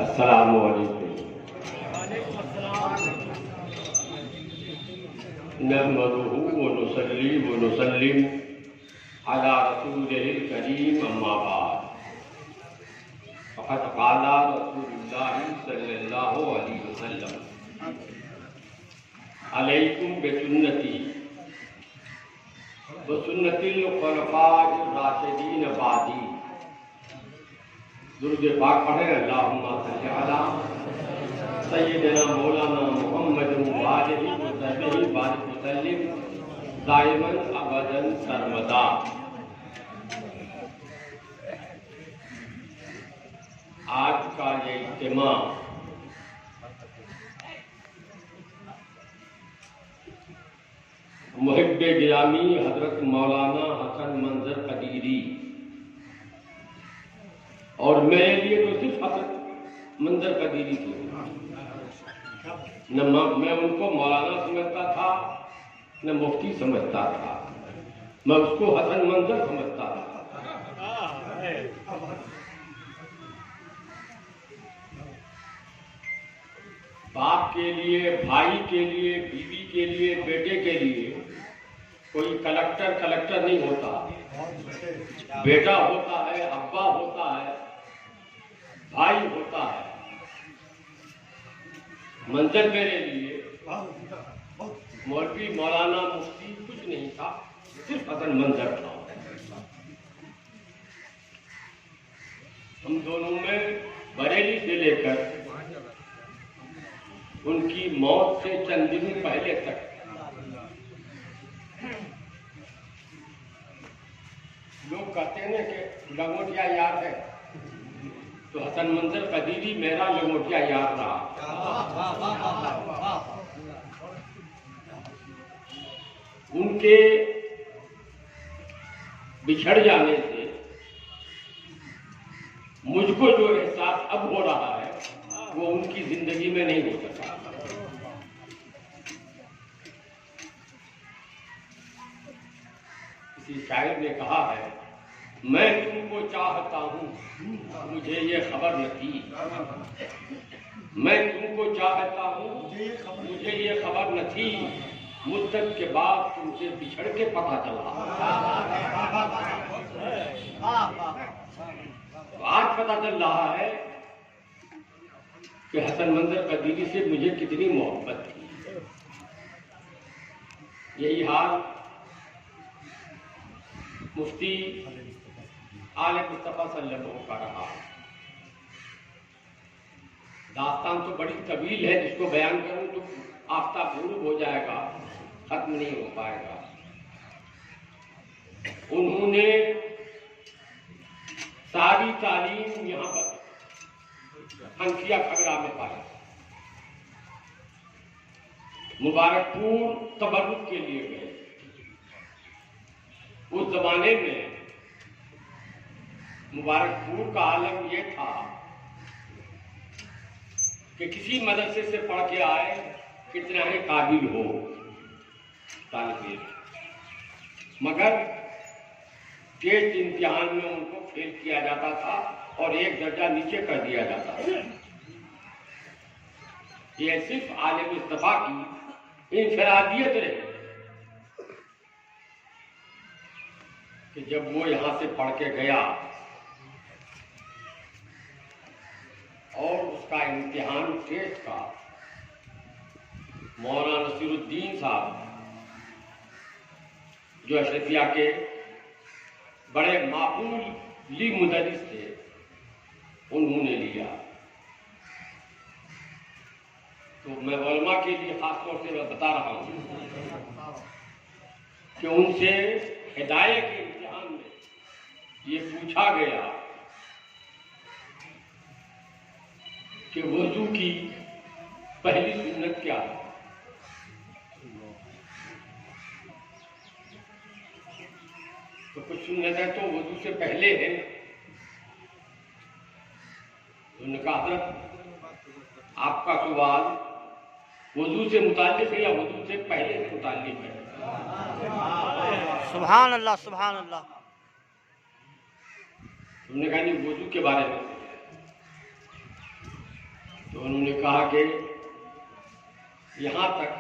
السلام علیکم نحمده ونصلي ونسلم على رسوله الكريم اما بعد فقد قال رسول الله صلى الله عليه وسلم عليكم بسنتي وسنة الخلفاء الراشدين بعدي درود پاک پڑھیں اللہم صلی علی سیدنا مولانا محمد وآلہ وصحبہ بارک وسلم دائما ابدا سرمدا۔ آج کا یہ اجتماع محب گرامی حضرت مولانا حسن منظر قدیری اور میرے لیے تو صرف حسن منظر قدیری تھے، نہ میں ان کو مولانا سمجھتا تھا نہ مفتی سمجھتا تھا، میں اس کو حسن منظر سمجھتا تھا۔ باپ کے لیے، بھائی کے لیے، بیوی کے لیے، بیٹے کے لیے کوئی کلکٹر نہیں ہوتا، بیٹا ہوتا ہے، ابا ہوتا ہے، بھائی ہوتا ہے۔ منظر میرے لیے مولوی مولانا مفتی کچھ نہیں تھا، صرف حسن منظر تھا۔ ہم دونوں میں بریلی سے لے کر ان کی موت سے چند دن پہلے تک لوگ کہتے ہیں کہ لنگوٹیا یار ہے، تو حسن منظر قدیری میرا لنگوٹیا یار رہا۔ ان کے بچھڑ جانے سے مجھ کو جو احساس اب ہو رہا ہے وہ ان کی زندگی میں نہیں ہو سکا۔ کسی شاعر نے کہا ہے، میں تم کو چاہتا ہوں مجھے یہ خبر نہ تھی، میں تم کو چاہتا ہوں مجھے یہ خبر نہ تھی، مدت کے بعد تم سے بچھڑ کے پتہ چلا۔ آج پتہ چل رہا ہے کہ حسن منظر قدیری سے مجھے کتنی محبت تھی۔ یہی حال مفتی آل مصطفیٰ صلی اللہ علیہ وسلم کا رہا۔ داستان تو بڑی طویل ہے، جس کو بیان کروں تو آفتاب غروب ہو جائے گا، ختم نہیں ہو پائے گا۔ انہوں نے ساری تعلیم یہاں پر حنفیہ کھگرا میں پائی۔ مبارک پور تبرک کے لیے گئے۔ اس زمانے میں مبارک پور کا عالم یہ تھا کہ کسی مدرسے سے پڑھ کے آئے کتنا ہی قابل ہو طالب علم، مگر ٹیسٹ امتحان میں ان کو فیل کیا جاتا تھا اور ایک درجہ نیچے کر دیا جاتا تھا۔ یہ صرف عالم مصطفیٰ کی انفرادیت رہی کہ جب وہ یہاں سے پڑھ کے گیا اور اس کا امتحان ٹیسٹ کا مولانا نصیر الدین صاحب جو اشرفیہ کے بڑے معقول مدرس تھے، انہوں نے لیا۔ تو میں علماء کے لیے خاص طور سے میں بتا رہا ہوں کہ ان سے ہدایہ کے امتحان میں یہ پوچھا گیا کہ وضو کی پہلی سنت کیا ہے؟ تو کچھ سنتیں تو وضو سے پہلے ہے۔ انہوں نے کہا حضرت آپ کا سوال وضو سے متعلق ہے یا وضو سے پہلے سے متعلق ہے؟ سبحان اللہ سبحان اللہ۔ انہوں نے کہا نہیں وضو کے بارے میں۔ انہوں نے کہا کہ یہاں تک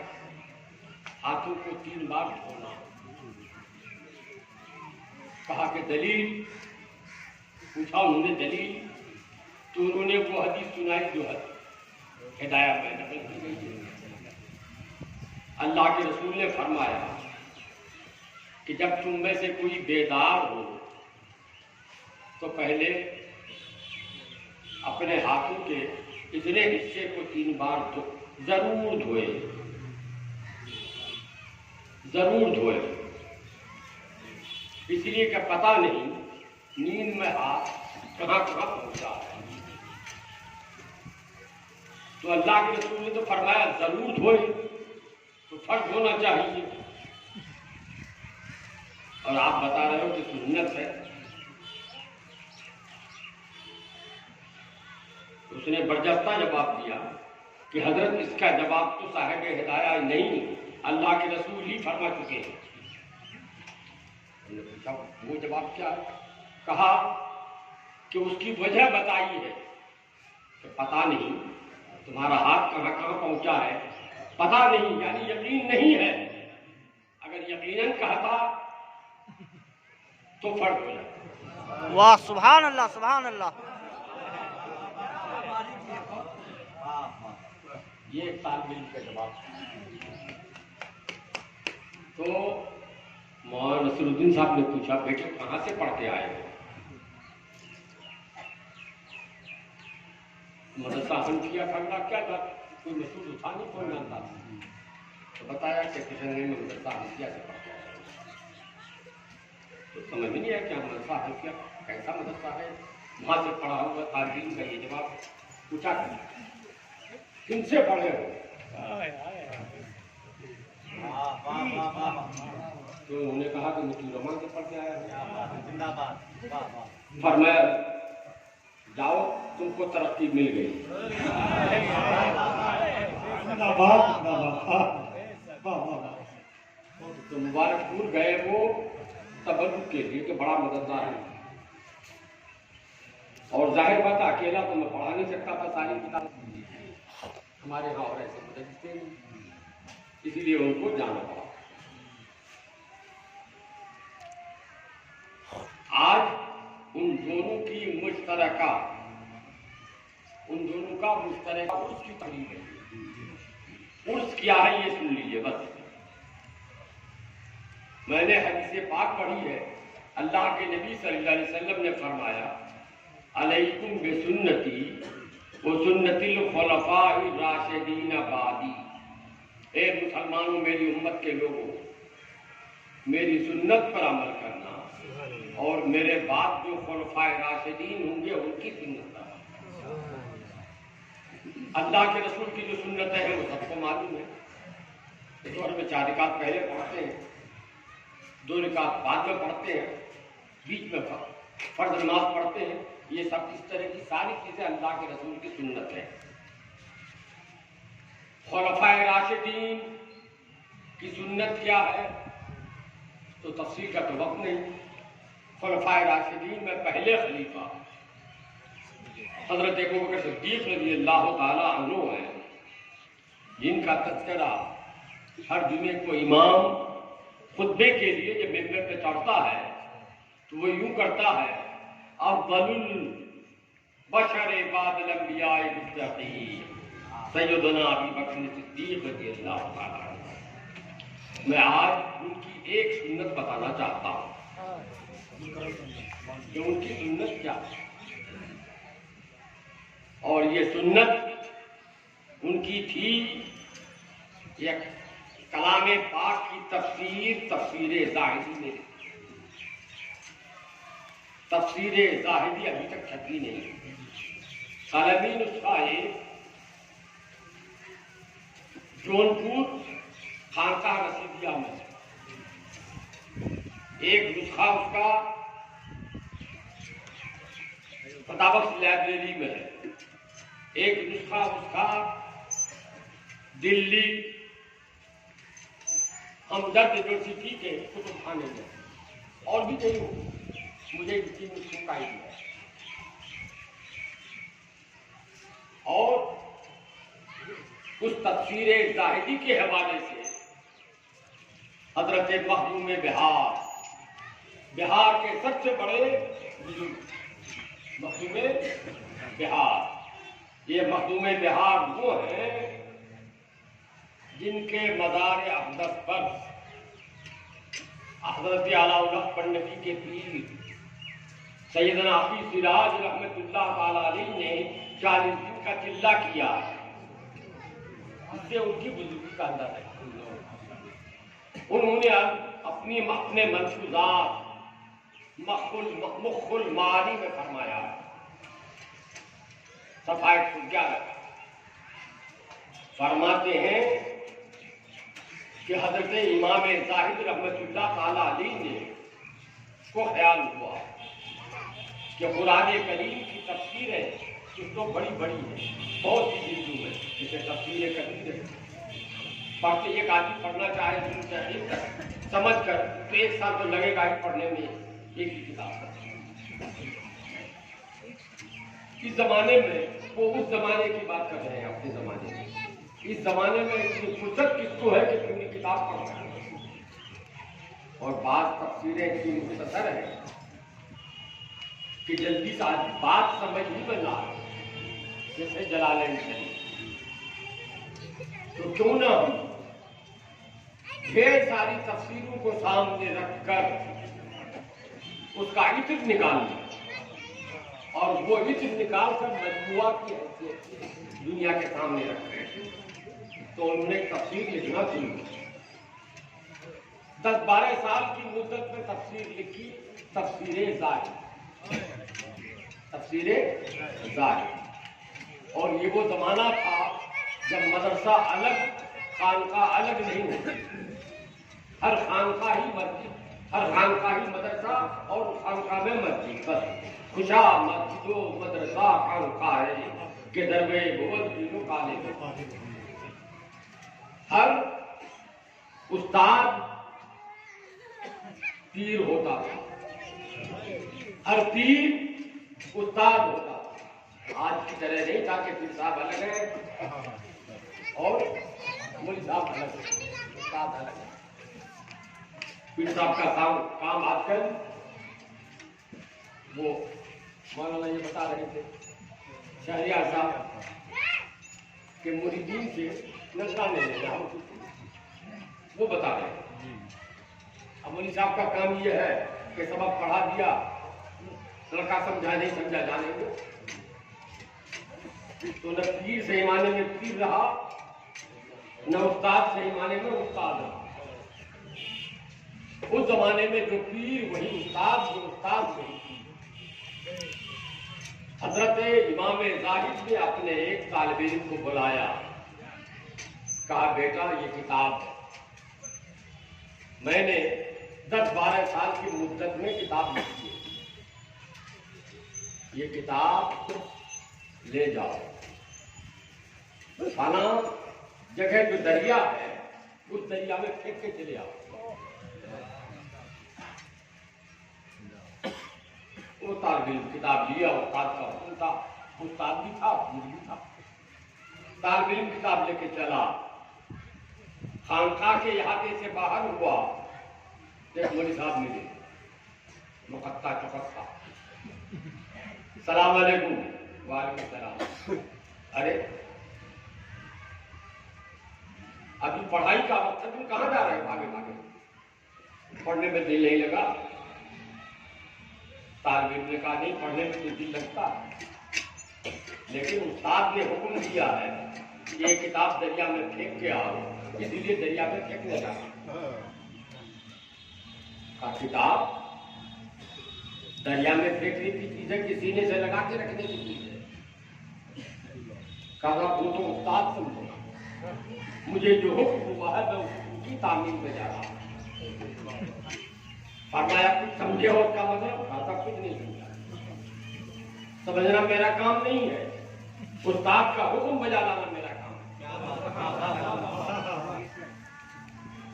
ہاتھوں کو 3 بار دھونا. کہا کہ دلیل؟ پوچھا انہوں نے دلیل، تو انہوں نے وہ حدیث سنائی جو ہدایہ میں نقل کی گئی ہے. اللہ کے رسول نے فرمایا کہ جب تم میں سے کوئی بیدار ہو تو پہلے اپنے ہاتھوں کے اتنے حصے کو 3 بار ضرور دھوئے، ضرور دھوئے. اس لیے کہ پتہ نہیں نیند میں ہاتھ کہاں کہاں پہنچا ہے. تو اللہ کے رسول نے تو فرمایا ضرور دھوئے، تو فرض ہونا چاہیے. اور آپ بتا رہے ہو کہ سنت ہے. اس نے برجستہ جواب دیا کہ حضرت اس کا جواب تو صاحب ہدایہ نہیں، اللہ کے رسول ہی فرما چکے ہیں. وہ جواب کیا ہے؟ کہا کہ اس کی وجہ بتائی ہے کہ پتہ نہیں تمہارا ہاتھ کہاں کہاں پہنچا ہے، پتہ نہیں یعنی یقین نہیں ہے. اگر یقیناً کہتا تو فرق ہو جاتا. واہ سبحان اللہ سبحان اللہ. یہ ایک طالب علم کا جواب. تو مولانا نصیر الدین صاحب نے پوچھا بیٹے کہاں سے پڑھ کے آئے ہو؟ مدرسہ حنفیہ کھڑا کیا تھا، کوئی محسوس تھا نہیں، کوئی جانتا تھا. تو بتایا کہ کشن گنج میں مدرسہ حنفیہ سے پڑھ کے آئے. تو سمجھ میں نہیں آیا کہ مدرسہ حنفیہ کیسا مدرسہ ہے، وہاں سے پڑھا ہوا طالب کا یہ جواب پوچھا کن سے پڑھے ہو؟ تو انہوں نے کہا کہ مطلب رحمان سے پڑھ کے آیا. فرمایا جاؤ تم کو ترقی مل گئی. تو مبارک پور گئے وہ تبرک کے لیے کہ بڑا مددگار ہے. اور ظاہر بات اکیلا تو میں پڑھا نہیں سکتا تھا ساری کتاب، ہمارے یہاں اور ایسے مدرس نہیں، اسی لیے ان کو جانا پڑا. آج ان دونوں کی مشترکہ، ان دونوں کا مشترکہ عرس کی تقریب ہے. عرس کیا ہے یہ سن لیجیے بس. میں نے حدیث پاک پڑھی ہے، اللہ کے نبی صلی اللہ علیہ وسلم نے فرمایا علیکم بسنتی وسنت الخلفاء الراشدین بعدی. اے مسلمانوں میری امت کے لوگوں، میری سنت پر عمل کرنا اور میرے بعد جو خلفاء راشدین ہوں گے ان کی سنت پر. اللہ کے رسول کی جو سنتیں ہیں وہ سب کو معلوم ہے. اس دور میں 4 رکعت پہلے پڑھتے ہیں، 2 رکعت بعد میں پڑھتے ہیں، بیچ میں فرض نماز پڑھتے ہیں. یہ سب اس طرح کی ساری چیزیں اللہ کے رسول کی سنت ہے. خلفاء راشدین کی سنت کیا ہے تو تفصیل کا تو وقت نہیں. خلفاء راشدین میں پہلے خلیفہ حضرت ابوبکر صدیق رضی اللہ تعالی عنہ ہیں، جن کا تذکرہ ہر جمعے کو امام خطبے کے لیے جب ممبر پہ چڑھتا ہے تو وہ یوں کرتا ہے افضل البشر بعد الانبیاء بالتقی سیدنا ابی بکر صدیق رضی اللہ تعالی عنہ. میں آج ان کی ایک سنت بتانا چاہتا ہوں کہ ان کی سنت کیا ہے. اور یہ سنت ان کی تھی ایک کلام پاک کی تفسیر زاہدی میں. تفسیر زاہدی ابھی تک چھپی نہیں. قلمی نسخہ ہے جونپور خانقاہ رشیدیہ میں، ایک نسخہ اس کا فتاوی لائبریری میں ہے، ایک نسخہ اس کا دلی ہمدرد یونیورسٹی کے کتب خانے میں، اور بھی کہیں ہو، مجھے اس کی نسخہ ہی ہے. اور اس تفسیر زاہدی کے حوالے سے حضرت مخدوم بہار کے سب سے بڑے بزرگ مخدوم بہار، یہ مخدوم بہار وہ ہیں جن کے مزار اقدس پر حضرت اعلیٰ پنڈتی کے پیر سیدنا حفیظ سراج رحمت اللہ تعالی علیہ نے 40 دن کا چلہ کیا، اس سے ان کی بزرگی کا اندازہ ہے۔ انہوں نے اپنے ملفوظات مخ المعانی میں فرمایا، صفحہ 111 فرماتے ہیں کہ حضرت امام زاہد رحمت اللہ تعالی علیہ نے کو خیال ہوا کہ قرآن کریم کی تفسیریں تو بڑی بڑی ہیں، بہت سی جلدوں میں، جسے تفسیر کبیر ہے، پڑھتے ایک آدمی پڑھنا چاہے سمجھ کر تو 1 سال تو لگے گا ہی پڑھنے میں ایک ہی کتاب۔ اس زمانے میں وہ اس زمانے کی بات کر رہے ہیں، اپنے زمانے میں، اس زمانے میں اتنی فرصت کس کو ہے کہ پوری کتاب پڑھ سکے، اور بعض تفسیریں اتنی مختصر ہیں کہ جلدی سے بات سمجھ نہیں بن رہا، جیسے جلالین شریف۔ تو کیوں نہ ہم ڈھیر ساری تفسیروں کو سامنے رکھ کر اس کا عطر نکال لیں، اور وہ عطر نکال کر مجموعہ کی حیثیت سے دنیا کے سامنے رکھیں۔ تو انہوں نے تفسیر لکھنا شروع کی، 10-12 سال کی مدت میں تفسیر لکھی، تفسیر زاہد۔ اور یہ وہ زمانہ تھا جب مدرسہ الگ خانقاہ الگ نہیں ہوتی، ہر خانقاہ ہی مسجد، ہر خانقاہ ہی مدرسہ، اور خانقاہ میں مسجد، بس خوشا مسجد و مدرسہ خانقاہ ہے کہ دربے بود دینوں کالے۔ ہر استاد پیر ہوتا تھا، ہر پیر استاد ہوتا تھا۔ آج کی طرح نہیں تھا کہ پیر صاحب الگ ہے اور مولوی صاحب الگ ہے، استاد الگ ہے۔ پیر صاحب کا کام آج کل، وہ مولانا یہ بتا رہے تھے شہریار صاحب کہ مریدین سے نذرانے لینا، وہ بتا رہے ہیں۔ اب مولوی صاحب کا کام یہ ہے کہ سبق پڑھا دیا، لڑکا سمجھا نہیں سمجھا جانے کو، تو نہ پیر سے ایمانے میں پیر رہا، نہ استاد سے ایمانے میں استاد رہا۔ اس زمانے میں جو پیر وہی استاد، جو استاد وہی پیر۔ حضرت امام زاہد نے اپنے ایک طالب علم کو بلایا، کہا بیٹا یہ کتاب ہے، میں نے 10-12 سال کی مدت میں کتاب لکھی ہے، یہ کتاب لے جاؤ، فلاں جگہ جو دریا ہے اس دریا میں پھینک کے چلے آؤ۔ وہ طالب علم کتاب لیا، استاد کا حکم تھا، استاد بھی تھا، پیر بھی تھا۔ طالب علم کتاب لے کے چلا، خانقاہ کے احاطے سے باہر ہوا، ایک مولوی صاحب ملے، مقطع چقطع، السلام علیکم۔ وعلیکم السلام۔ ارے ابھی پڑھائی کا وقت ہے، تم کہاں جا رہے ہو؟ بھاگے بھاگے، پڑھنے میں دل نہیں لگا۔ طالب علم نے کہا نہیں، پڑھنے میں تو دل لگتا ہے، لیکن استاد نے حکم دیا ہے کہ یہ کتاب دریا میں پھینک کے آؤ، اسی لیے دریا میں پھینکنے جانا۔ کتاب دریا میں پھینکنے کی چیز ہے کہ سینے سے لگا کے رکھنے کی چیز ہے؟ کہا وہ تو استاد سمجھے، مجھے جو حکم ہوا ہے میں اس کی تعمیل میں جا رہا ہوں۔ فرمایا کچھ سمجھے ہو اس کا مطلب؟ کہا کچھ نہیں سمجھا، سمجھنا میرا کام نہیں ہے، استاد کا حکم بجا لانا میرا کام ہے۔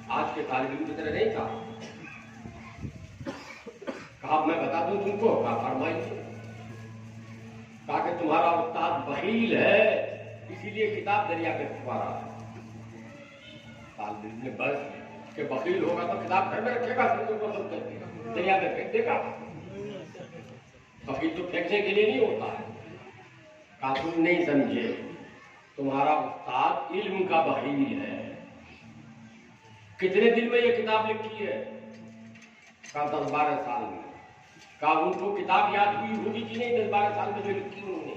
آج کے طالب علم کی طرح نہیں تھا۔ کہا میں بتا دوں تم کو؟ کہا فرمائیے۔ کہا کہ تمہارا استاد بخیل ہے، اس اسی لیے کتاب دریا میں چھپا رہا ہے. طالب علم نے بس کہ بخیل ہوگا تو کتاب گھر میں رکھے گا, دریا میں پھینک دے گا. بخیل تو پھینکنے کے لیے نہیں ہوتا ہے. کہا تم نہیں سمجھے, تمہارا استاد علم کا بخیل ہے. کتنے دن میں یہ کتاب لکھی ہے؟ کہا 10-12 سال میں. کہا ان کو کتاب یاد ہوئی ہوگی کہ نہیں 10-12 سال میں جو لکھی انہوں نے؟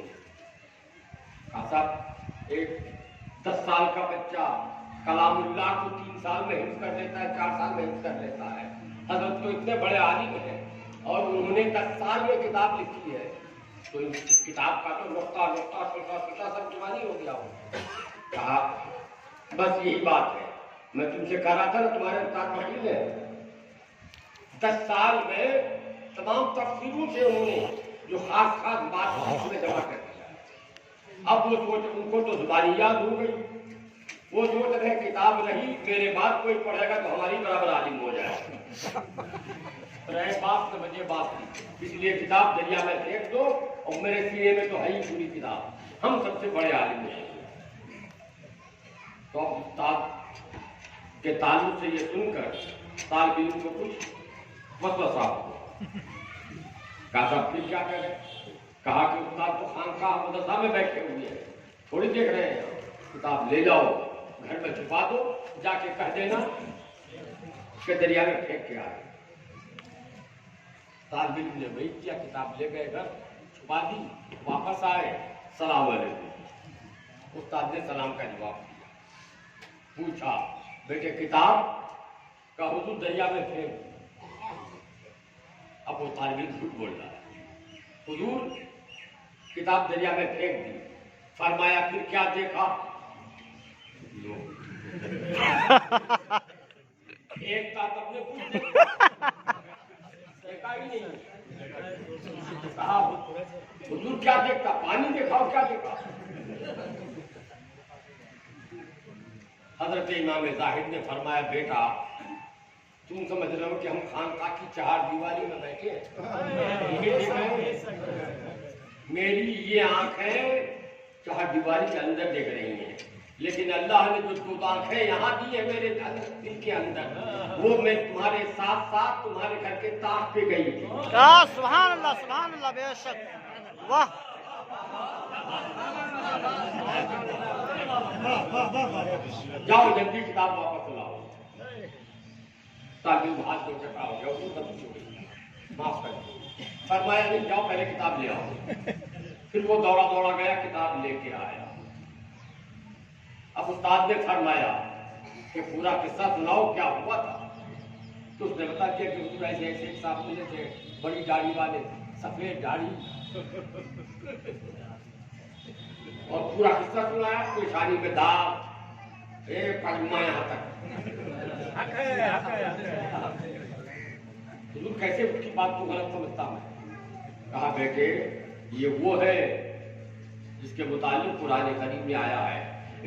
کہا صاحب ایک 10 سال کا بچہ کلام اللہ کو 3 سال میں حفظ کر لیتا ہے, 4 سال میں حفظ کر لیتا ہے. حضرت تو اتنے بڑے عالم ہیں اور انہوں نے 10 سال میں کتاب لکھی ہے, تو اس کتاب کا تو نقطہ سب جوانی ہو گیا ہو. کہا بس یہی بات ہے, میں تم سے کہہ رہا تھا نا تمہارے استاد بخیل ہے. 10 سال میں تمام تفسیروں سے انہوں نے جو خاص بات میں جمع کر دیا. اب وہ سوچ, ان کو تو زبانی یاد ہو گئی, وہ سوچ رہے کتاب نہیں, میرے بعد کوئی پڑھے گا تو ہماری برابر عالم ہو جائے. رہے بات سمجھے بات نہیں, اس لیے کتاب دریا میں پھینک دو, اور میرے سینے میں تو ہے ہی پوری کتاب, ہم سب سے بڑے عالم ہیں. تو اب استاد کے تعلق سے یہ سن کر طالب علم کو کچھ وسوسہ ہو. کہا صاحب پھر کیا کریں؟ کہا کہ استاد تو خانقاہ مدرسہ میں بیٹھے ہوئے ہیں, تھوڑی دیکھ رہے ہیں. کتاب لے جاؤ, گھر میں چھپا دو, جا کے کہہ دینا کہ دریا میں پھینک کے آئے. طالب علم نے وہی کیا, کتاب لے گئے گھر, چھپا دی, واپس آئے, سلام علیکم. استاد نے سلام کا جواب دیا. پوچھا بیٹے کتاب کا حضور دریا میں پھینک. اب وہ طالب علم جھوٹ بول رہا ہے. حضور کتاب دریا میں پھینک دی. فرمایا پھر کیا دیکھا؟ ایک تھا تب نے کچھ دیکھا ہی نہیں. کہا حضور کیا دیکھتا؟ پانی دیکھا اور کیا دیکھا؟ حضرت امام زاہد نے فرمایا بیٹا تم سمجھ رہے ہو کہ ہم خانقاہ کی 4 دیواری میں بیٹھے ہیں؟ میری یہ آنکھیں 4 دیواری کے اندر دیکھ رہی ہیں, لیکن اللہ نے جو 2 آنکھیں یہاں دی ہے میرے دل کے اندر, وہ میں تمہارے ساتھ ساتھ تمہارے گھر کے تاج پہ گئی تھی. سبحان اللہ بے شک. واہ جاؤ جلدی کتاب واپس لاؤ. طالب ہاتھ میں چکا ہو گیا, معاف کر. فرمایا نہیں, جاؤ پہلے کتاب لے آؤ. پھر وہ دوڑا گیا, کتاب لے کے آیا. اب استاد نے فرمایا کہ پورا قصہ سناؤ کیا ہوا تھا. تو اس نے بتا دیا کہ حضور ایسے ایک صاحب ملے تھے, بڑی داڑھی والے, سفید داڑھی, اور پورا قصہ سنایا. کوئی شادی میں داغ, پاجما یہاں تک. حضور کیسے اس کی بات کو غلط سمجھتا میں؟ کہا بیٹے یہ وہ ہے جس کے متعلق قرآن کریم میں آیا ہے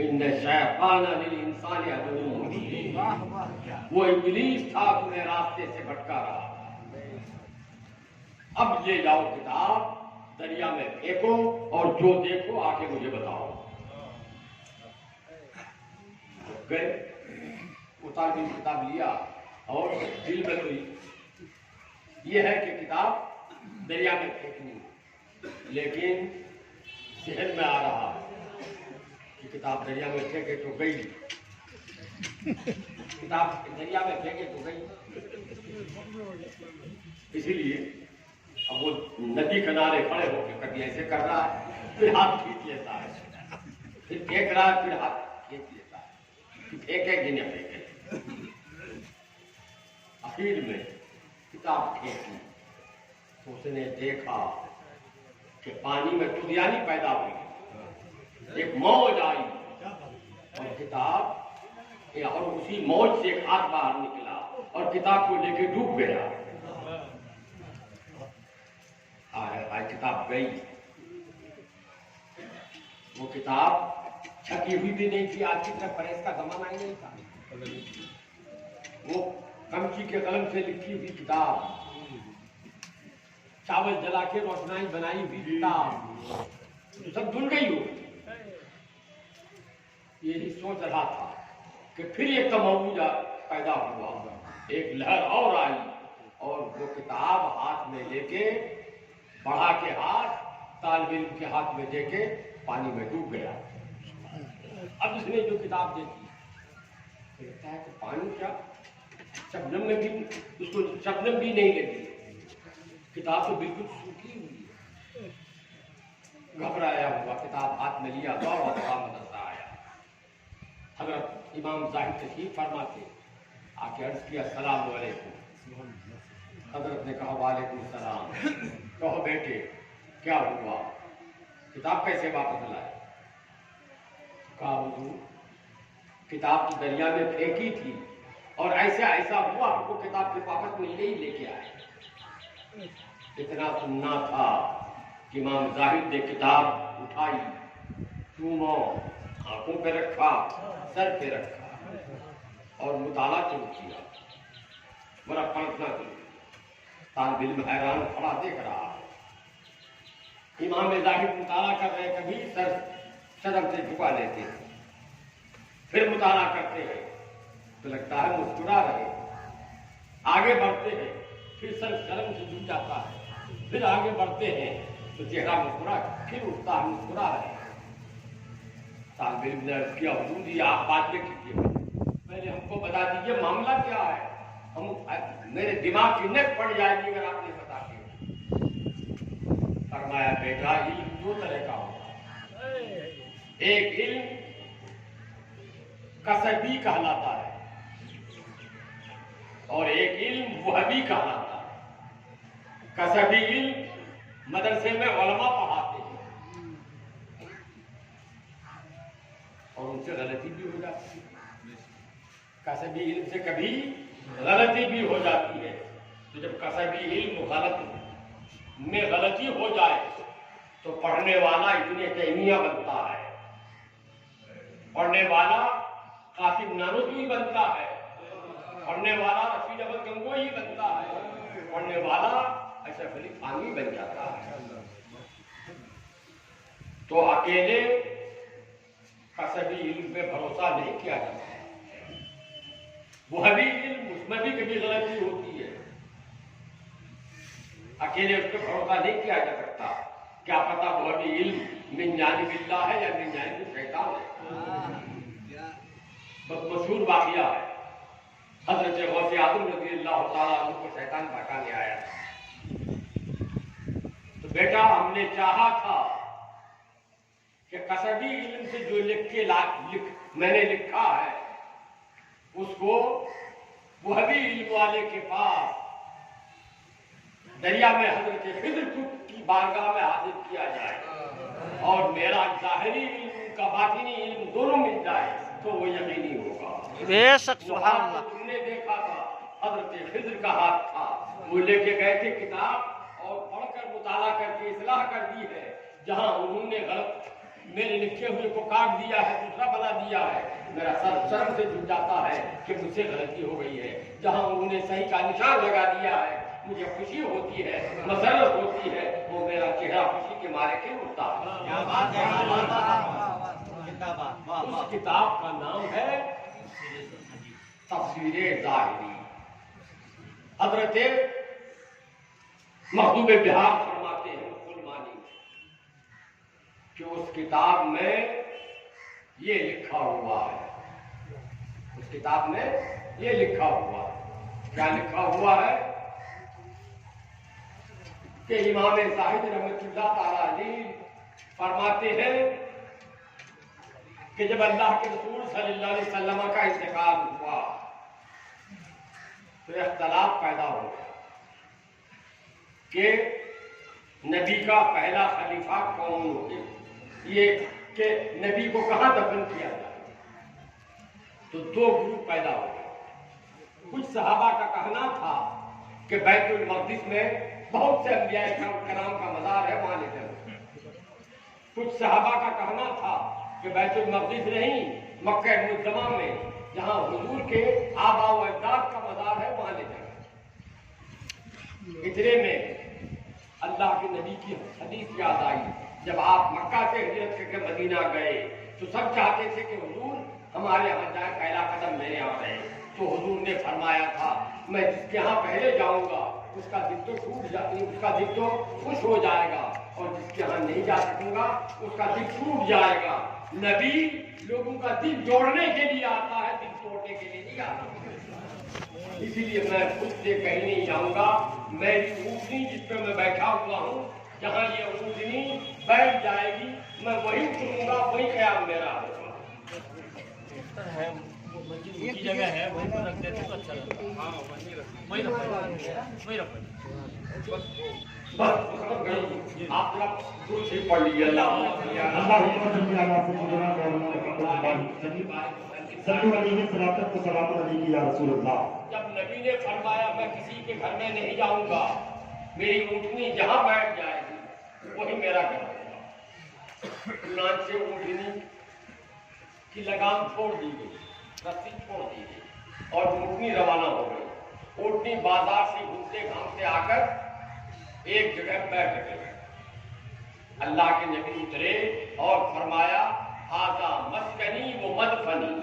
ان الشیطان للانسان عدو مبین. وہ ابلیس تھا تمہیں راستے سے بھٹکا رہا. اب لے جاؤ کتاب, دریا میں پھینکو, اور جو دیکھو آ کے مجھے بتاؤ. گئے, اتار بھی کتاب لیا, اور دل میں تو یہ ہے کہ کتاب دریا میں پھینکنی, لیکن ذہن میں آ رہا کہ کتاب دریا میں پھینکے تو گئی, کتاب دریا میں پھینکے تو گئی. اسی لیے اب وہ ندی کنارے کھڑے ہو کے کبھی ایسے کر رہا ہے, پھر ہاتھ کھینچ لیتا ہے, پھر پھینک رہا ہے, پھر ہاتھ کھینچ لیتا ہے, پھینکے کہ نہ پھینکے. آخر میں کتاب پھینکی تو اس نے دیکھا کہ پانی میں تریانی پیدا ہوئی, ایک موج آئی, اور کتاب اور اسی موج سے ایک ہاتھ باہر نکلا اور کتاب کو لے کے ڈوب گیا. کتاب گئی. وہ کتاب چھپی ہوئی بھی نہیں تھی, آج کی طرح پریس کا زمانہ ہی نہیں تھا. وہ کمچی کے قلم سے لکھی ہوئی کتاب, چاول جلا کے روشنائی بنائی ہوئی کتاب, سب دھل گئی ہو. یہی سوچ رہا تھا کہ پھر ایک تموجہ پیدا ہوا، ایک لہر اور آئی، اور وہ کتاب ہاتھ میں لے کے بڑھا کے ہاتھ طالب علم کے ہاتھ میں دے کے پانی میں ڈوب گیا۔ اب اس نے جو کتاب دیکھی کہتا ہے کہ پانی کیا، شبنم میں بھی اس کو شبنم بھی نہیں لگی، کتاب تو بالکل سوکھی ہوئی ہے۔ گھبرایا ہوا کتاب ہاتھ میں لیا، دوڑا دوڑا مدرسہ آیا۔ حضرت امام زاہد تشریف فرماتے، آ کے عرض کیا السلام علیکم۔ حضرت نے کہا وعلیکم السلام، کہو بیٹے کیا ہوا، کتاب کیسے واپس لائے؟ کہا حضور کتاب تو دریا میں پھینکی تھی اور ایسا ہوا ہم کو کتاب کے واپس ملنے ہی لے کے آئے۔ اتنا سننا تھا کہ امام زاہد نے کتاب اٹھائی، چومو آنکھوں پہ رکھا، سر پہ رکھا اور مطالعہ شروع کیا، بڑا پڑھنا شروع کیا۔ طالب علم حیران کھڑا دیکھ رہا ہے، امام زاہد مطالعہ کر رہے، کبھی سر شرم سے جھکا لیتے ہیں، پھر مطالعہ کرتے ہیں تو لگتا ہے مسکرا رہے، آگے بڑھتے ہیں پھر سر شرم سے جھک جاتا ہے، پھر آگے بڑھتے ہیں تو چہرہ مسکرا، پھر اٹھتا ہے مسکرا رہے۔ طالب علم نے عرض کیا حضور جی آپ بات میں کیجیے، پہلے ہم کو بتا دیجیے معاملہ کیا ہے، میرے دماغ کی نک پڑ جائے گی اگر آپ نے بتا دیا۔ فرمایا بیٹا علم دو طرح کا ہوتا ہے، ایک علم کسبی کہلاتا ہے اور ایک علم وہبی کہلاتا ہے۔ کسبی علم مدرسے میں علماء پڑھاتے ہیں اور ان سے غلطی بھی ہو جاتی ہے، کسبی علم سے کبھی غلطی بھی ہو جاتی ہے، تو جب کسبی علم میں غلطی ہو جائے تو پڑھنے والا ابن تیمیہ بنتا ہے، پڑھنے والا قاسم نانوتوی بنتا ہے، پڑھنے والا رشید احمد گنگوئی بنتا ہے، پڑھنے والا اشرف علی تھانوی بن جاتا ہے۔ تو اکیلے کسبی علم پہ بھروسہ نہیں کیا جاتا، وہبی علم اس میں بھی کبھی غلطی ہوتی ہے، اکیلے اس پہ بھروسہ نہیں کیا جا سکتا، کیا پتا وہبی علم من جانب اللہ ہے یا من جانب شیطان ہے۔ بس مشہور واقعہ ہے، حضرت غوث اعظم رضی اللہ تعالیٰ عنہ کو شیطان بہکانے آیا تو بیٹا ہم نے چاہا تھا کہ کسبی علم سے جو میں نے لکھا ہے اس کو وہبی علم والے کے پاس دریا میں حضرت خضر کی بارگاہ میں حاضر کیا جائے اور میرا ظاہری علم کا باطنی علم دونوں مل جائے تو وہ یقینی ہوگا۔ بے شک سبحان اللہ۔ تم نے دیکھا تھا حضرت خضر کا ہاتھ تھا، وہ لے کے گئے تھے کتاب اور پڑھ کر مطالعہ کر کے اصلاح کر دی ہے، جہاں انہوں نے غلط میرے لکھے ہوئے کو کاٹ دیا ہے، دوسرا بنا دیا ہے، میرا سر شرم سے جھک جاتا ہے کہ مجھ سے غلطی ہو گئی ہے، جہاں انہوں نے صحیح کا نشان لگا دیا ہے مجھے خوشی ہوتی ہے، مسرت ہوتی ہے، وہ میرا چہرہ خوشی کے مارے کیوں اٹھتا ہے۔ اس کتاب کا نام ہے تفسیر ظاہری۔ حضرت محبوب بہار فرماتے ہیں مسلمانی کہ اس کتاب میں یہ لکھا ہوا ہے، اس کتاب میں یہ لکھا ہوا ہے، کیا لکھا ہوا ہے کہ امام زاہد رحمۃ اللہ تعالی علیہ فرماتے ہیں کہ جب اللہ کے رسول صلی اللہ علیہ وسلم کا انتقال ہوا تو اختلاف پیدا ہو گیا کہ نبی کا پہلا خلیفہ کون ہوگا، یہ کہ نبی کو کہاں دفن کیا جائے، تو دو گروپ پیدا ہو گئے۔ کچھ صحابہ کا کہنا تھا کہ بیت المقدس میں بہت سے انبیاء کرام کا مزار ہے، وہاں لے جاؤ۔ کچھ صحابہ کا کہنا تھا کہ بیت المقدس نہیں، مکہ معظمہ میں جہاں حضور کے آباء و اجداد کا مزار ہے وہاں لے جاؤ۔ اتنے میں اللہ کے نبی کی حدیث یاد آئی، جب آپ مکہ سے ہجرت کر کے مدینہ گئے تو سب چاہتے تھے کہ حضور ہمارے یہاں جائے، پہلا قدم میرے یہاں رہے. تو حضور نے فرمایا تھا میں جس کے یہاں پہلے جاؤں گا اس کا دل تو ٹوٹ جاتی، اس کا دل تو خوش ہو جائے گا، اور جس کے یہاں نہیں جا سکوں گا اس کا دل ٹوٹ جائے گا. نبی لوگوں کا دل جوڑنے کے لیے آتا ہے، دل توڑنے کے لیے نہیں آتا. اسی لیے میں خود سے کہیں نہیں جاؤں گا. میری اونٹنی جس پہ میں بیٹھا ہوا ہوں، جہاں یہ اونٹنی بیٹھ جائے گی میں وہی اتروں گا، وہی قیام میرا ہوگا. کی جگہ ہے وہیں پر رکھ دیتے تو اچھا لگتا. ہاں وہیں رکھو. بس آپ لوگ دور سے پڑھ لیجیے. جب نبی نے فرمایا میں کسی کے گھر میں نہیں جاؤں گا، میری اونٹنی جہاں بیٹھ جائے گی وہی میرا گھر ہوگا. چنانچہ سے اونٹنی کی لگام چھوڑ دی گئی، رسی چھوڑ دی گئی اور اونٹنی روانہ ہو گئی. اونٹنی بازار سے گھومتے گھامتے آ کر ایک جگہ بیٹھ گئے. اللہ کے نبی اترے اور فرمایا ھذا مسکنی و مدفنی،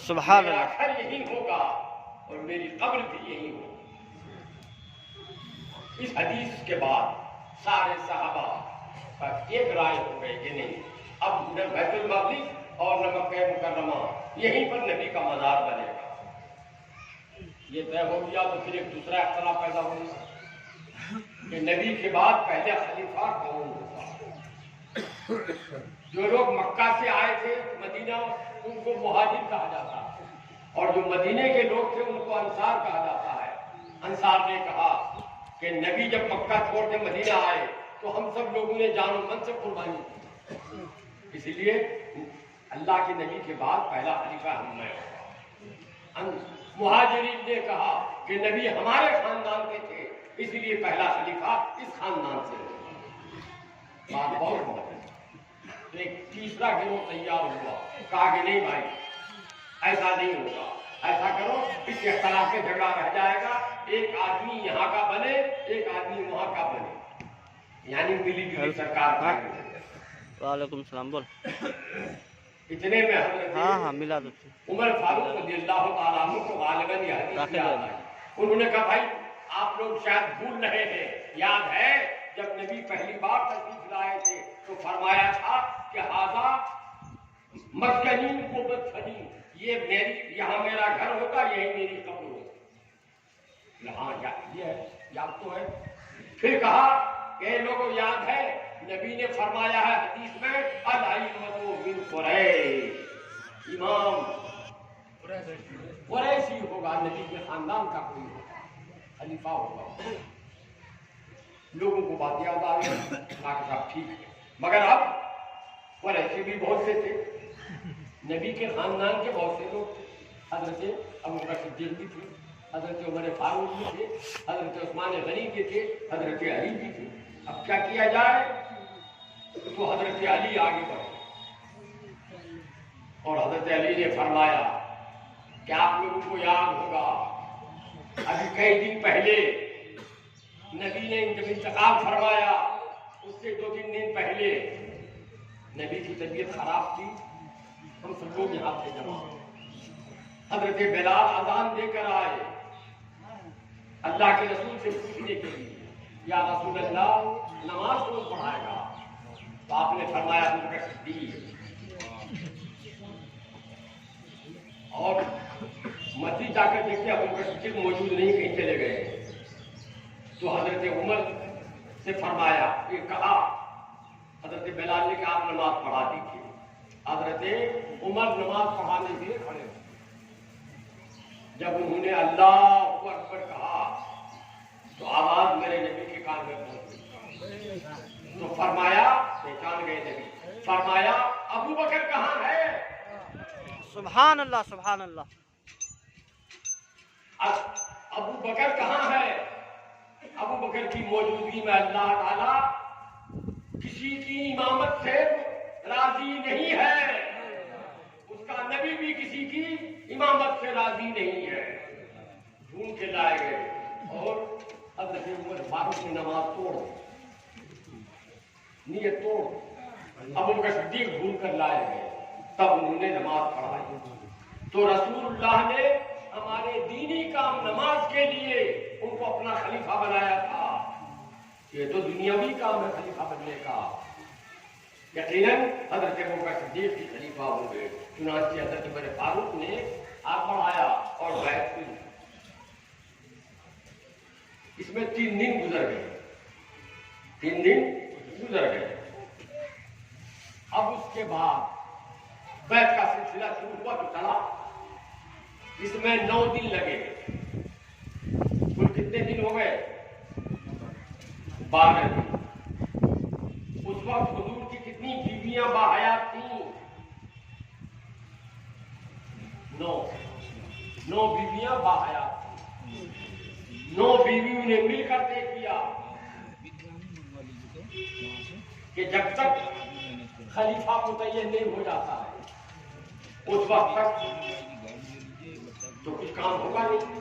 سبحان میرا اللہ. گھر یہی ہوگا اور میری قبر بھی یہی ہوگی. اس حدیث کے بعد سارے صحابہ پر ایک رائے ہو گئے کہ نہیں، اب نہ بیت المقدس اور نہ مکہ مکرمہ، یہیں پر نبی کا مزار بنے گا. یہ طے ہو گیا تو پھر ایک دوسرا اختلاف پیدا ہو گیا کہ نبی کے بعد پہلے خلیفہ کون ہوگا. جو لوگ مکہ سے آئے تھے مدینہ ان کو مہاجر کہا جاتا ہے، اور جو مدینے کے لوگ تھے ان کو انصار کہا جاتا ہے. انصار نے کہا کہ نبی جب مکہ چھوڑ کے مدینہ آئے تو ہم سب لوگوں نے جان و من سے قربانی کی، اسی لیے اللہ کے نبی کے بعد پہلا خلیفہ ہم میں ہوگا. مہاجرین نے کہا کہ نبی ہمارے خاندان کے تھے، اس لیے پہلا خلیفہ اس خاندان سے ہوگا. بات بہت بہت ایک تیسرا گروہ تیار ہوا، کہا کہ نہیں بھائی ایسا نہیں ہوگا، ایسا کرو اس اختلاف سے جھگڑا رہ جائے گا، ایک آدمی یہاں کا بنے ایک آدمی وہاں کا بنے، یعنی ملی جلی سرکار کا. وعلیکم السلام. بول. اتنے میں حضرت ہاں ملا تو عمر فاروق رضی اللہ تعالیٰ عنہ کو غالباً یہ حدیث یاد آئی. انہوں نے کہا بھائی آپ لوگ شاید بھول رہے ہیں، یاد ہے جب نبی پہلی بار تشریف لائے تھے تو فرمایا تھا کہ ھذا مسکنی و مدفنی، یہ میری یہاں میرا گھر ہوگا، یہی میری قبر ہوگی. ہاں یہ ہے، یاد تو ہے. پھر کہا کہ لوگوں یاد ہے نبی نے فرمایا ہے حدیث میں الائمۃ من قریش، امام قریشی ہوگا، نبی کے خاندان کا کوئی ہوگا، خلیفہ ہوگا. لوگوں کو بات یاد آ گئی، کہا کہ صاحب ٹھیک ہے، مگر اب قریشی بھی بہت سے تھے، نبی کے خاندان کے بہت سے لوگ تھے. حضرت ابوبکر صدیق بھی تھے، حضرت عمر فاروق بھی تھے، حضرت عثمان غنی بھی تھے، حضرت علی بھی تھے. اب کیا کیا جائے؟ تو حضرت علی آگے بڑھے اور حضرت علی نے فرمایا کہ آپ لوگوں کو یاد ہوگا ابھی کئی دن پہلے نبی نے جب انتقال فرمایا اس سے 2-3 دن پہلے نبی کی طبیعت خراب تھی، ہم سب لوگ یہاں تھے جمع. حضرت بلال اذان دے کر آئے اللہ کے رسول سے پوچھنے کے لیے یا رسول اللہ نماز کون پڑھائے گا؟ تو آپ نے فرمایا ابوبکر صدیق. اور مسجد جا کر دیکھتے ابوبکر صدیق موجود نہیں، کہیں چلے گئے. تو حضرت عمر سے فرمایا، یہ کہا حضرت بلال نے کہ آپ نماز پڑھا دیجیے. حضرت عمر نماز پڑھانے کے لیے کھڑے ہوئے. جب انہوں نے اللہ اکبر کہا تو آواز میرے نبی کے کان میں پہنچی. تو فرمایا پہچان گئے نبی، فرمایا ابوبکر کہاں ہے؟ سبحان اللہ سبحان اللہ. ابوبکر کہاں ہے؟ ابوبکر کی موجودگی میں اللہ تعالی کسی کی امامت سے راضی نہیں ہے، اس کا نبی بھی کسی کی امامت سے راضی نہیں ہے. ڈھونڈ کے لائے گئے اور حضرت عمر فاروق نے نماز توڑ نیت توڑ ابو بکر صدیق ڈھونڈ کر لائے گئے، تب انہوں نے نماز پڑھائی۔ تو رسول اللہ نے ہمارے دینی کام نماز کے لیے ان کو اپنا خلیفہ بنایا تھا۔ یہ تو دنیاوی کام ہے خلیفہ بننے کا، یقیناً حضرت ابو بکر صدیق کی خلیفہ ہوں گے۔ چنانچہ حضرت عمر فاروق نے ہاتھ بڑھایا اور بیعت کی۔ اس میں 3 دن گزر گئے، 3 دن گزر گئے۔ اب اس کے بعد بیعت کا سلسلہ شروع ہوا تو چلا، اس میں 9 دن لگے۔ کل کتنے دن ہو گئے؟ 12 دن۔ اس وقت حضور کی کتنی بیویاں باحیات تھیں؟ 9 بیویاں باحیات تھیں۔ 9 بیویوں نے مل کر طے کیا کہ جب تک خلیفہ متعین نہیں ہو جاتا ہے اس وقت تک تو کچھ کام ہوگا نہیں۔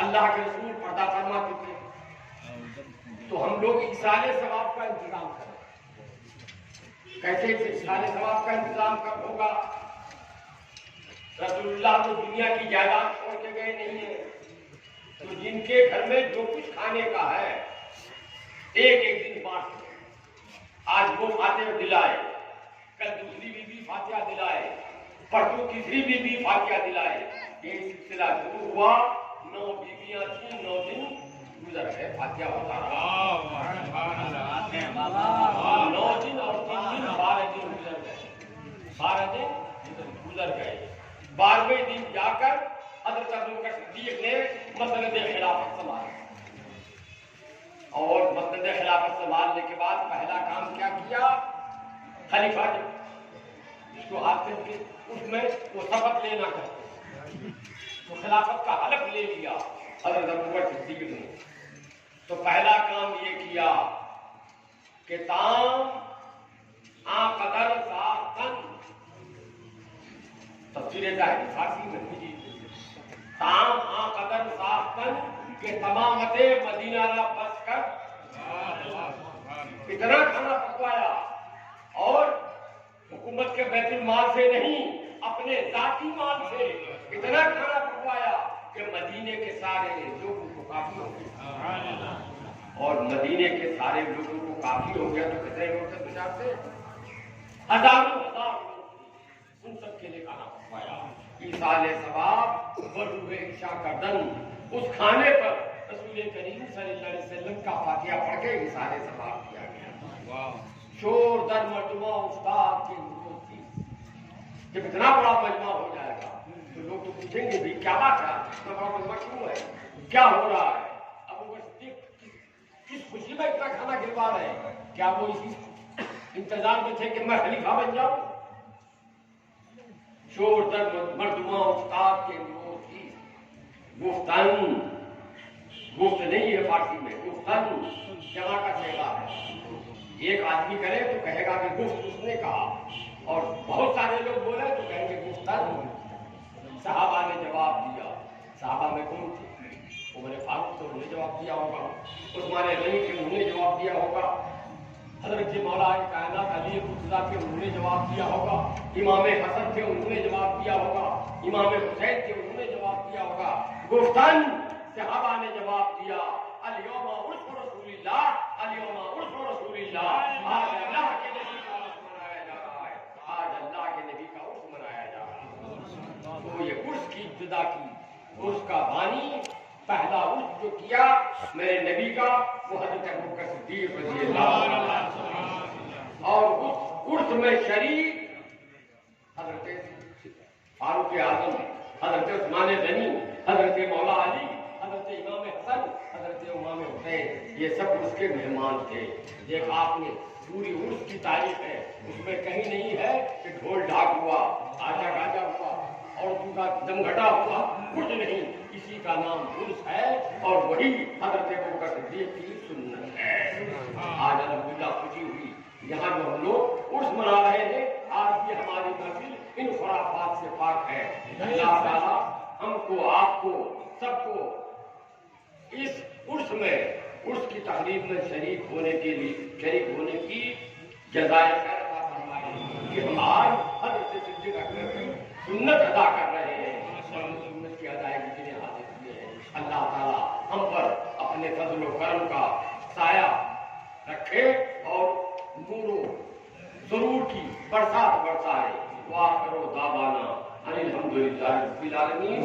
اللہ کے رسول پردہ فرما چکے، تو ہم لوگ ایصال ثواب کا انتظام کریں۔ کیسے ایصال ثواب کا انتظام کب ہوگا؟ رسول اللہ تو دنیا کی جائیداد چھوڑ کے گئے نہیں ہیں، تو جن کے گھر میں جو کچھ کھانے کا ہے ایک ایک دن بانٹ دیں۔ آج وہ فاتحہ دلائے، کل دوسری بیوی فاتحہ دلائے، پرسوں تیسری بیوی فاتحہ دلائے۔ یہ سلسلہ شروع ہوا، 9 بیویاں تھیں، 9 دن گزر گئے، فاتحہ ہوتا رہا۔ 9 دن اور 3 دن 12 دن گزر گئے، 12 دن گزر گئے۔ 12ویں دن جا کر حضرت ابو بکر صدیق نے مسند خلافت سنبھالا، اور مسند خلافت سنبھالنے کے بعد پہلا کام کیا کیا؟ خلیفہ جس کو آتے تھے اس میں وہ شپث لینا کرتے، تو خلافت کا حلف لے لیا حضرت ابو بکر صدیق نے۔ تو پہلا کام یہ کیا کہ تام قدر ساختن، تفسیر ظاہری فارسی میں بھیجی، تام قدر ساختن کہ تمامت مدینہ را بس کر اتنا کھانا پکوایا، اور حکومت کے بیت المال سے نہیں، اپنے ذاتی مال سے اتنا کھانا پکوایا کہ مدینے کے سارے لوگوں کو کافی ہو گیا۔ اور مدینے کے سارے لوگوں کو کافی ہو گیا تو کتنے لوگ تھے؟ 50 سے 1000 لوگ، ان سب کے لیے کھانا پکوایا۔ ایصال ثواب بروح عشاء کا دن، اس کھانے پر رسول کریم صلی اللہ علیہ وسلم کا فاتحہ پڑھ کے ایصال ثواب کیا گیا۔ شور در مجمع استاد کی ضرورت تھی۔ جب اتنا بڑا مجمع ہو جائے گا تو لوگ تو پوچھیں گے بھی کیا بات ہے، اتنا بڑا مجمع کیوں ہے، کیا ہو رہا ہے؟ ابو بکر صدیق کس خوشی میں اتنا کھانا کھلوا رہے ہیں؟ کیا وہ اسی انتظار میں تھے کہ میں خلیفہ بن جاؤں؟ شور در مردمہ استاد کے ضرورت تھی۔ گفتن، گفت نہیں ہے فارسی میں، گفتن جمع کا صیغہ ہے۔ ایک آدمی کرے تو کہے گا کہ گفت اس نے کہا، اور بہت سارے لوگ بولے تو کہیں گے گفتن۔ صحابہ نے جواب دیا۔ صحابہ میں کون تھے؟ عمر فاروق، تو انہوں نے جواب دیا ہوگا۔ عثمان غنی تھے، انہوں نے جواب دیا ہوگا۔ حضرت مولا کائنات علی مرتضیٰ تھے، انہوں نے جواب دیا ہوگا۔ امام حسن تھے، انہوں نے جواب دیا ہوگا۔ امام حسین تھے، انہوں نے جواب دیا ہوگا۔ گفتن، صحابہ نے جواب دیا، الیوم عرس رسول اللہ، الیوم عرس رسول اللہ۔ آج اللہ کے نبی کا عرس منایا جا رہا ہے، آج اللہ کے نبی کا عرس منایا جا رہا ہے۔ تو یہ عرس کی ابتدا کی، عرس کا بانی، پہلا عرس جو کیا میرے نبی کا، وہ حضرت ابو بکر صدیق رضی اللہ عنہ، اور اس عرس میں شریک حضرت فاروق اعظم، حضرت عثمان غنی، حضرت مولا علی، حضرت امام حسن، حضرت امام حسین، یہ سب عرس کے مہمان تھے۔ دیکھ آپ نے پوری عرس کی تاریخ ہے، اس میں کہیں نہیں ہے کہ ڈھول ڈھاک ہوا، آجا گاجا ہوا، عورتوں کا دم گھٹا ہوا، کچھ نہیں، اسی کا نام عرس ہے، اور وہی حضرت ابو بکر صدیق کی سنت ہے۔ آج الحمدللہ خوشی ہوئی، یہاں جو ہم لوگ عرس منا رہے ہیں، آج بھی ہماری محفل ان خرافات سے پاک ہے۔ اللہ تعالیٰ ہم کو، آپ کو، سب کو اس عرس میں، عرس کی تقریب میں شریک ہونے کی جزائے خیر عطا فرمائے کہ ہم آج ہر جگہ سنت ادا کر رہے ہیں اور سنت کی ادائیگی کے لیے حاضر ہوئے ہیں۔ اللہ تعالیٰ ہم پر اپنے فضل و کرم کا سایہ رکھے اور نور و سرور کی برسات برسائے۔ وآخر دعوانا ان الحمدللہ رب العالمین۔